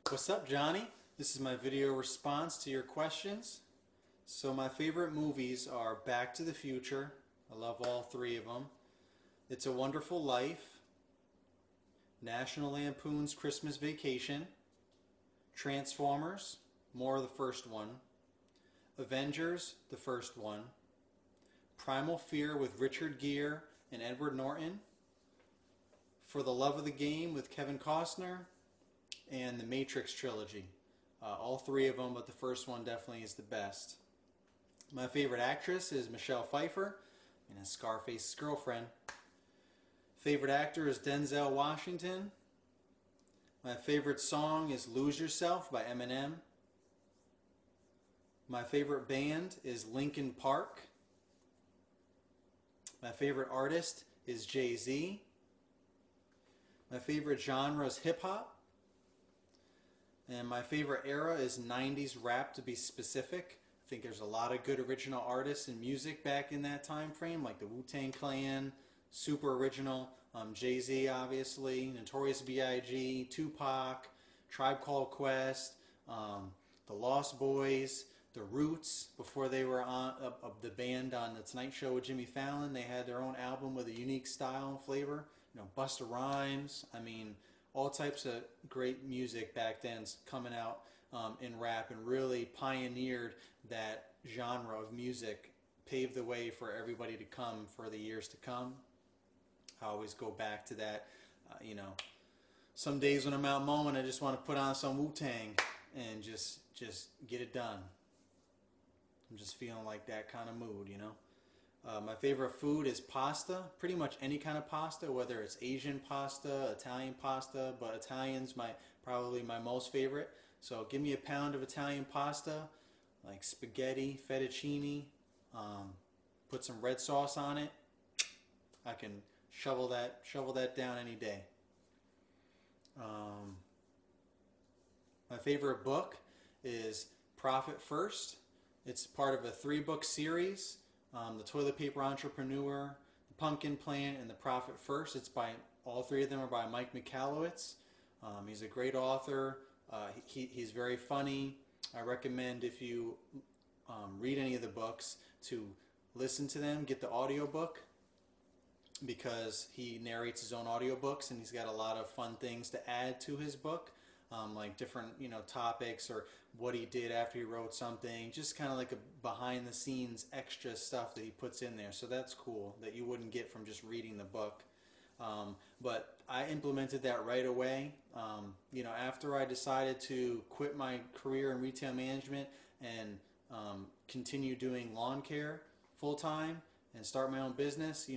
What's up, Johnny? This is my video response to your questions. So my favorite movies are Back to the Future. I love all three of them. It's a Wonderful Life, National Lampoon's Christmas Vacation, Transformers, more of the first one, Avengers, the first one, Primal Fear with Richard Gere and Edward Norton, For the Love of the Game with Kevin Costner, and the Matrix trilogy. All three of them, but the first one definitely is the best. My favorite actress is Michelle Pfeiffer, and Scarface's girlfriend. Favorite actor is Denzel Washington. My favorite song is Lose Yourself by Eminem. My favorite band is Linkin Park. My favorite artist is Jay-Z. My favorite genre is hip-hop. And my favorite era is 90s rap, to be specific. I think there's a lot of good original artists and music back in that time frame, like the Wu-Tang Clan, super original. Jay-Z, obviously, Notorious B.I.G., Tupac, Tribe Called Quest, the Lost Boys, the Roots, before they were on the band on The Tonight Show with Jimmy Fallon. They had their own album with a unique style and flavor. Busta Rhymes. I mean, all types of great music back then coming out in rap, and really pioneered that genre of music, paved the way for everybody to come for the years to come. I always go back to that. Some days when I'm out mowing, I just want to put on some Wu-Tang and just get it done. I'm just feeling like that kind of mood, My favorite food is pasta, pretty much any kind of pasta, whether it's Asian pasta, Italian pasta, but Italian's probably my most favorite. So give me a pound of Italian pasta, like spaghetti, fettuccine, put some red sauce on it. I can shovel that down any day. My favorite book is Profit First. It's part of a 3-book series. The Toilet Paper Entrepreneur, The Pumpkin Plant, and The Profit First. All three of them are by Mike Michalowicz. He's a great author. He's very funny. I recommend, if you read any of the books, to listen to them, get the audiobook, because he narrates his own audiobooks, and he's got a lot of fun things to add to his book. Like different topics, or what he did after he wrote something, just kind of like a behind the scenes extra stuff that he puts in there. So that's cool, that you wouldn't get from just reading the book. But I implemented that right away. After I decided to quit my career in retail management and continue doing lawn care full time and start my own business,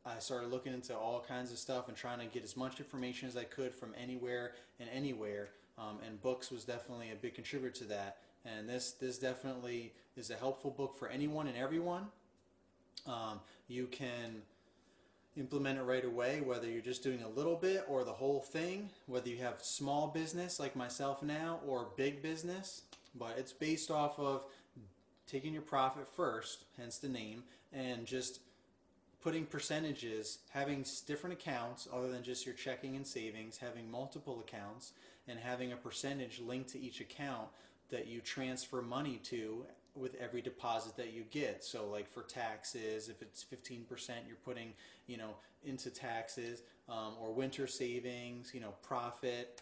I started looking into all kinds of stuff and trying to get as much information as I could from anywhere and anywhere. And books was definitely a big contributor to that. And this definitely is a helpful book for anyone and everyone. You can implement it right away, whether you're just doing a little bit or the whole thing, whether you have small business like myself now or big business. But it's based off of taking your profit first, hence the name, and just putting percentages, having different accounts other than just your checking and savings, having multiple accounts, and having a percentage linked to each account that you transfer money to with every deposit that you get. So like for taxes, if it's 15% you're putting into taxes, or winter savings, profit,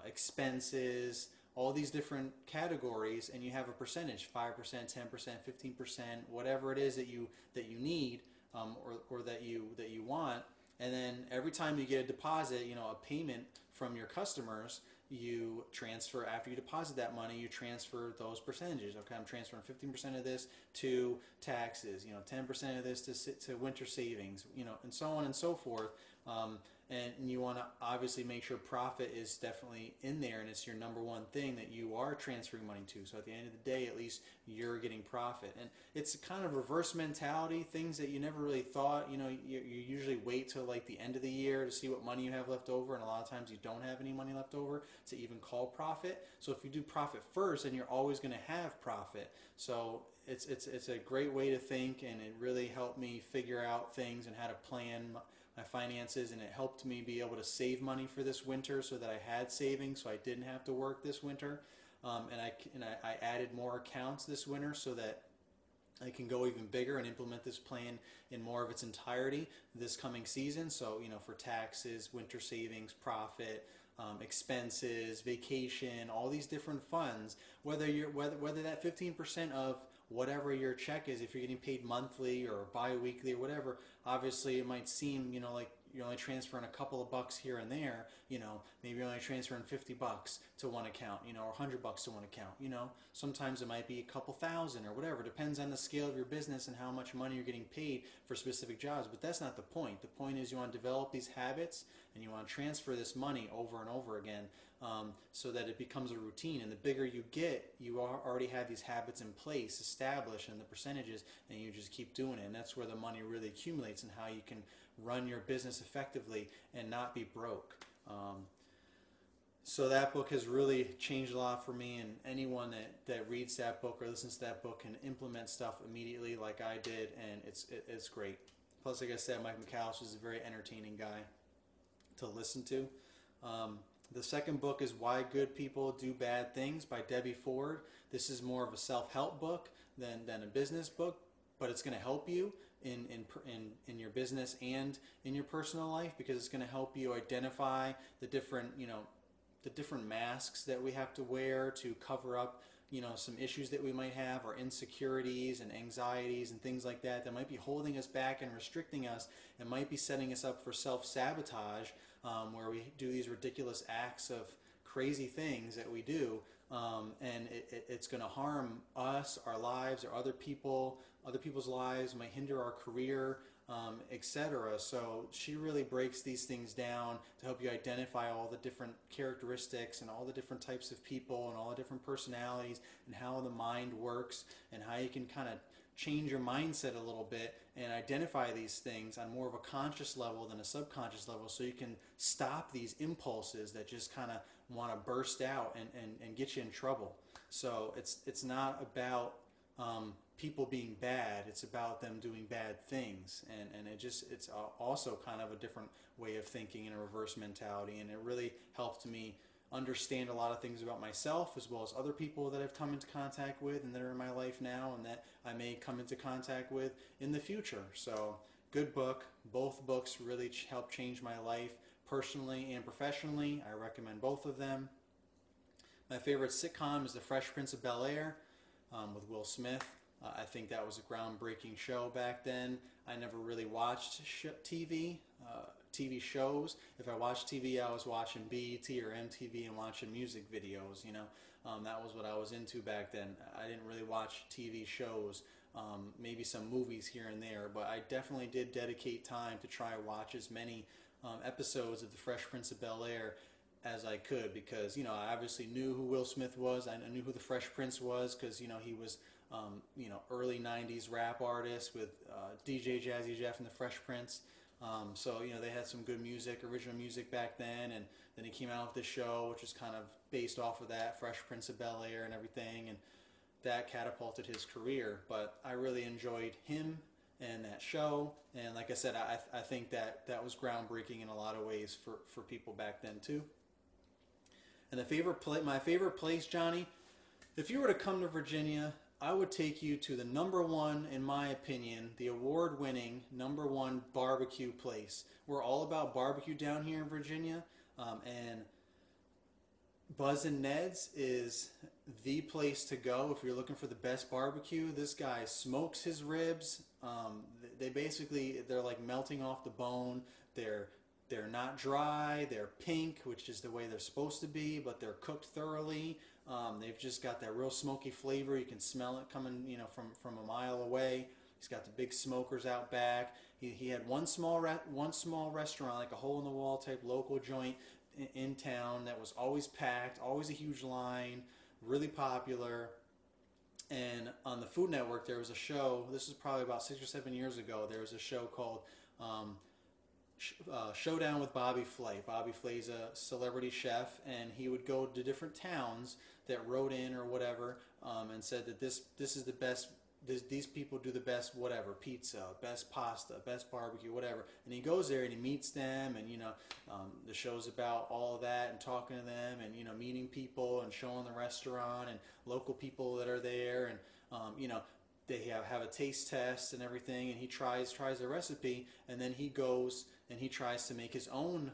expenses, all these different categories, and you have a percentage, 5%, 10%, 15%, whatever it is that you need, or that you want. And then every time you get a deposit, a payment from your customers, you transfer, after you deposit that money, you transfer those percentages. Okay, I'm transferring 15% of this to taxes, 10% of this to winter savings, and so on and so forth. And you want to obviously make sure profit is definitely in there, and it's your number one thing that you are transferring money to. So at the end of the day, at least you're getting profit. And it's kind of reverse mentality, things that you never really thought. You usually wait till like the end of the year to see what money you have left over, and a lot of times you don't have any money left over to even call profit. So if you do profit first, then you're always going to have profit. So it's a great way to think, and it really helped me figure out things and how to plan my finances, and it helped me be able to save money for this winter so that I had savings so I didn't have to work this winter. I added more accounts this winter so that I can go even bigger and implement this plan in more of its entirety this coming season. So, for taxes, winter savings, profit, expenses, vacation, all these different funds, whether that 15% of whatever your check is, if you're getting paid monthly or bi-weekly or whatever, obviously it might seem, like you're only transferring a couple of bucks here and there, maybe you're only transferring $50 to one account, or $100 to one account, sometimes it might be a couple thousand or whatever. Depends on the scale of your business and how much money you're getting paid for specific jobs. But that's not the point. The point is you want to develop these habits and you want to transfer this money over and over again, so that it becomes a routine. And the bigger you get, you already have these habits in place, established, and the percentages, and you just keep doing it. And that's where the money really accumulates and how you can run your business effectively and not be broke. So that book has really changed a lot for me, and anyone that reads that book or listens to that book can implement stuff immediately like I did, and it's great. Plus, like I said, Mike McAllister is a very entertaining guy to listen to. The second book is Why Good People Do Bad Things by Debbie Ford. This is more of a self-help book than a business book, but it's going to help you in your business and in your personal life, because it's going to help you identify the different masks that we have to wear to cover up some issues that we might have, or insecurities and anxieties and things like that might be holding us back and restricting us, and might be setting us up for self-sabotage, where we do these ridiculous acts of crazy things that we do, and it's going to harm us, our lives, or other people's lives, might hinder our career, etc. So she really breaks these things down to help you identify all the different characteristics and all the different types of people and all the different personalities and how the mind works, and how you can kind of change your mindset a little bit and identify these things on more of a conscious level than a subconscious level, so you can stop these impulses that just kind of want to burst out and get you in trouble. So it's not about people being bad, it's about them doing bad things, and it's also kind of a different way of thinking and a reverse mentality, and it really helped me understand a lot of things about myself, as well as other people that I've come into contact with and that are in my life now, and that I may come into contact with in the future. So, good book. Both books really helped change my life personally and professionally. I recommend both of them. My favorite sitcom is The Fresh Prince of Bel-Air with Will Smith. I think that was a groundbreaking show back then. I never really watched TV shows. If I watched TV, I was watching BET or MTV and watching music videos, that was what I was into back then. I didn't really watch TV shows, maybe some movies here and there, but I definitely did dedicate time to try to watch as many episodes of The Fresh Prince of Bel-Air as I could, because, I obviously knew who Will Smith was. I knew who the Fresh Prince was because, he was, early 90s rap artist with DJ Jazzy Jeff and the Fresh Prince. So, they had some good music, original music back then, and then he came out with this show, which is kind of based off of that, Fresh Prince of Bel-Air and everything, and that catapulted his career. But I really enjoyed him and that show, and like I said, I think that was groundbreaking in a lot of ways for people back then too. And my favorite place, Johnny, if you were to come to Virginia, I would take you to the number one, in my opinion, the award-winning number one barbecue place. We're all about barbecue down here in Virginia, and Buzz and Ned's is the place to go if you're looking for the best barbecue. This guy smokes his ribs. They're like melting off the bone. They're not dry. They're pink, which is the way they're supposed to be, but they're cooked thoroughly. They've just got that real smoky flavor. You can smell it coming, from a mile away. He's got the big smokers out back. He had one small restaurant, like a hole-in-the-wall type local joint in town that was always packed, always a huge line, really popular. And on the Food Network, there was a show. This was probably about 6 or 7 years ago. There was a show called Showdown with Bobby Flay. Bobby Flay's a celebrity chef, and he would go to different towns that wrote in or whatever, and said that this is the best these people do the best whatever, pizza, best pasta, best barbecue, whatever. And he goes there and he meets them, and the show's about all of that and talking to them, and meeting people and showing the restaurant and local people that are there, and they have a taste test and everything, and he tries the recipe, and then he goes and he tries to make his own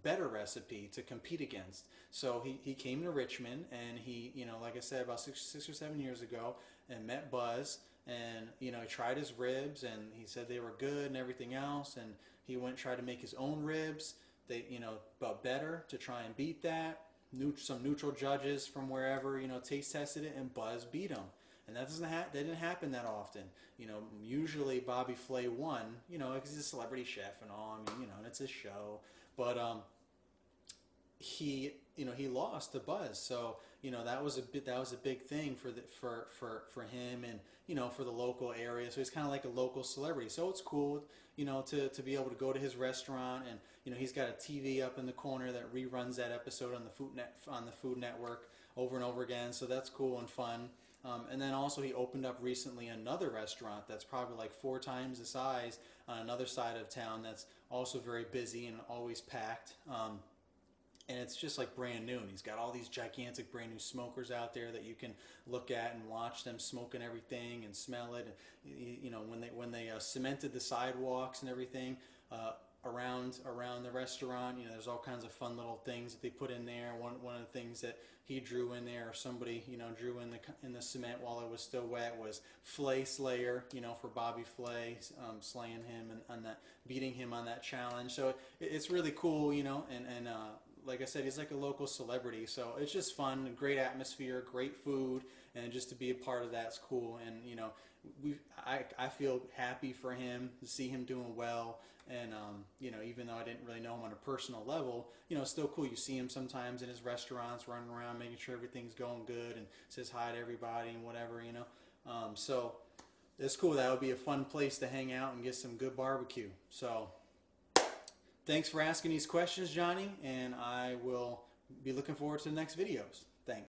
better recipe to compete against. So he came to Richmond, and he, like I said, about six or 7 years ago, and met Buzz, and he tried his ribs, and he said they were good and everything else, and he went and tried to make his own ribs. They but better to try and beat that. Some neutral judges from wherever taste tested it, and Buzz beat him. And that didn't happen that often. Usually Bobby Flay won, because he's a celebrity chef and all. I mean, and it's his show. But he lost to Buzz. So that was a big thing for him, and for the local area. So he's kind of like a local celebrity. So it's cool, to be able to go to his restaurant, and he's got a TV up in the corner that reruns that episode on the Food Network over and over again. So that's cool and fun. And then also he opened up recently another restaurant that's probably like 4 times the size on another side of town that's also very busy and always packed. And it's just like brand new. And he's got all these gigantic brand new smokers out there that you can look at and watch them smoking everything and smell it. And, when they cemented the sidewalks and everything around the restaurant, there's all kinds of fun little things that they put in there. One of the things that he drew in there, or somebody drew in the cement while it was still wet, was Flay Slayer, for Bobby Flay, slaying him and on that, beating him on that challenge. So it's really cool, and like I said, he's like a local celebrity, so it's just fun, great atmosphere, great food, and just to be a part of that's cool. And I feel happy for him to see him doing well, and even though I didn't really know him on a personal level, it's still cool. You see him sometimes in his restaurants, running around, making sure everything's going good, and says hi to everybody and whatever, So it's cool. That would be a fun place to hang out and get some good barbecue. So thanks for asking these questions, Johnny, and I will be looking forward to the next videos. Thanks.